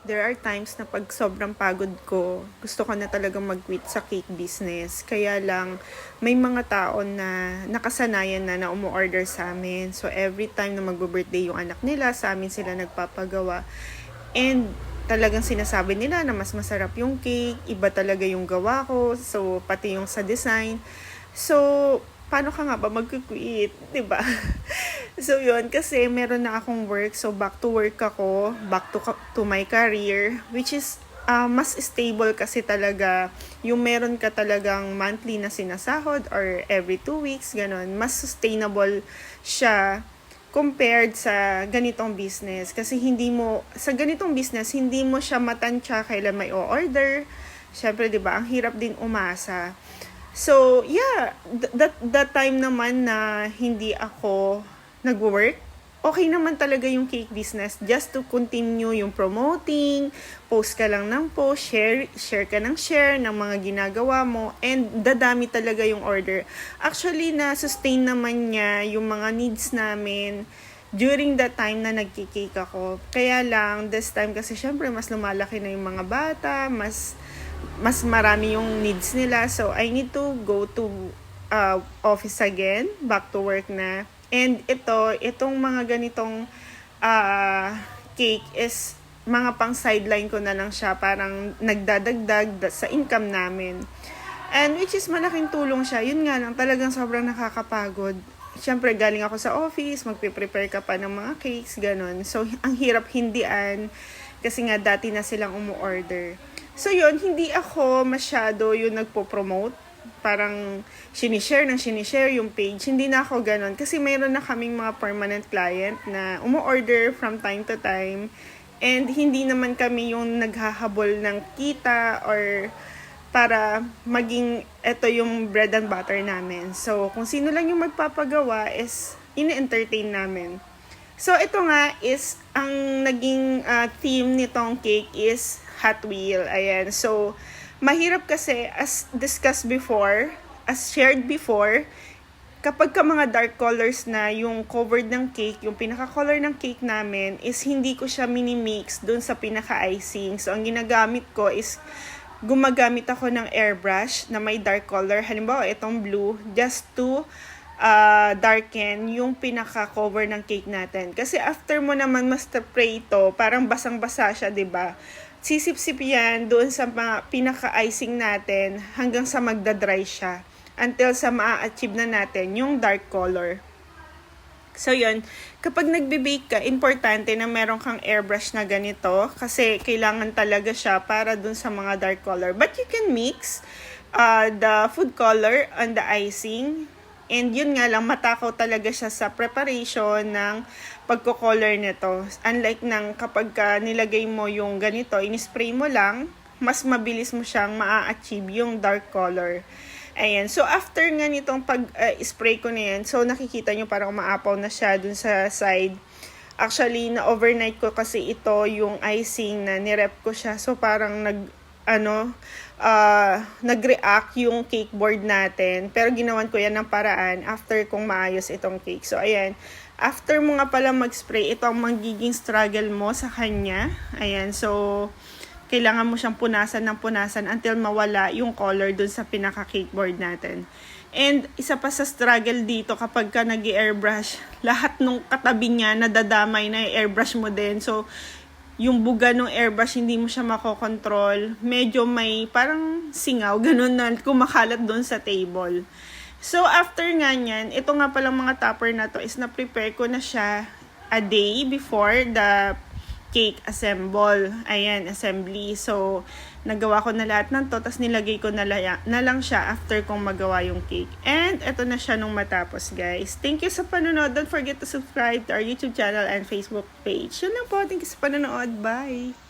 There are times na pag sobrang pagod ko, gusto ko na talagang mag-quit sa cake business. Kaya lang, may mga tao na nakasanayan na umu-order sa amin. So, every time na mag-birthday yung anak nila, sa amin sila nagpapagawa. And talagang sinasabi nila na mas masarap yung cake, iba talaga yung gawa ko, so pati yung sa design. So, paano ka nga ba mag-quit, 'di ba? So, yun, kasi meron na akong work, so back to work ako, back to my career, which is mas stable kasi talaga yung meron ka talagang monthly na sinasahod or every 2 weeks, ganun. Mas sustainable siya compared sa ganitong business. Kasi sa ganitong business, hindi mo siya matansya kailan may o-order. Syempre, di ba, ang hirap din umasa. So, yeah, that time naman na hindi ako nag-work, okay naman talaga yung cake business just to continue yung promoting, post ka lang ng post, share ka ng share ng mga ginagawa mo, and dadami talaga yung order. Actually, na-sustain naman niya yung mga needs namin during that time na nagki-cake ako. Kaya lang, this time kasi syempre mas lumalaki na yung mga bata, mas marami yung needs nila. So, I need to go to office again, back to work na. And itong mga ganitong cake is mga pang sideline ko na lang siya, parang nagdadagdag sa income namin. And which is malaking tulong siya. Yun nga lang, talagang sobrang nakakapagod. Siyempre, galing ako sa office, magpe-prepare ka pa ng mga cakes, ganun. So, ang hirap hindian kasi nga dati na silang umu-order. So, yun, hindi ako masyado yung nagpo-promote. Parang sinishare yung page. Hindi na ako ganun. Kasi mayroon na kaming mga permanent client na umu-order from time to time. And hindi naman kami yung naghahabol ng kita or para maging ito yung bread and butter namin. So, kung sino lang yung magpapagawa is ini-entertain namin. So, ito nga is ang naging theme nitong cake is Hot Wheel. Ayan. So, mahirap kasi, as discussed before, as shared before, kapag ka mga dark colors na yung covered ng cake, yung pinaka-color ng cake namin, is hindi ko siya mini-mix dun sa pinaka-icing. So, ang ginagamit ko is, gumagamit ako ng airbrush na may dark color. Halimbawa, itong blue, just to darken yung pinaka-cover ng cake natin. Kasi after mo naman ma-spray ito, parang basang-basa siya, 'di ba? Sisip-sip yan doon sa mga pinaka-icing natin hanggang sa magda-dry siya until sa maa-achieve na natin yung dark color. So yun, kapag nagbe-bake ka, importante na meron kang airbrush na ganito kasi kailangan talaga siya para doon sa mga dark color. But you can mix the food color on the icing. And yun nga lang, matakaw talaga siya sa preparation ng pagko-color nito. Unlike ng kapag nilagay mo yung ganito, in-spray mo lang, mas mabilis mo siyang maa-achieve yung dark color. Ayan. So, after nga nitong pag-spray ko na yan, so nakikita nyo parang maapaw na siya dun sa side. Actually, na-overnight ko kasi ito yung icing na nirep ko siya. So, parang nag-react yung cake board natin. Pero ginawan ko yan ng paraan after kong maayos itong cake. So, ayan. After mo nga pala mag-spray, ito ang magiging struggle mo sa kanya. Ayan. So, kailangan mo siyang punasan until mawala yung color dun sa pinaka-cake board natin. And isa pa sa struggle dito kapag ka nag-airbrush, lahat nung katabi niya nadadamay na airbrush mo din. So, yung buga ng airbrush, hindi mo siya makokontrol. Medyo may parang singaw, ganun na kumakalat doon sa table. So, after nga nyan, ito nga palang mga topper na to is na-prepare ko na siya a day before the cake assembly. So, nagawa ko na lahat ng to, tapos nilagay ko na lang siya after kong magawa yung cake. And, ito na siya nung matapos, guys. Thank you sa panonood. Don't forget to subscribe to our YouTube channel and Facebook page. Yun lang po. Thank you sa panonood. Bye!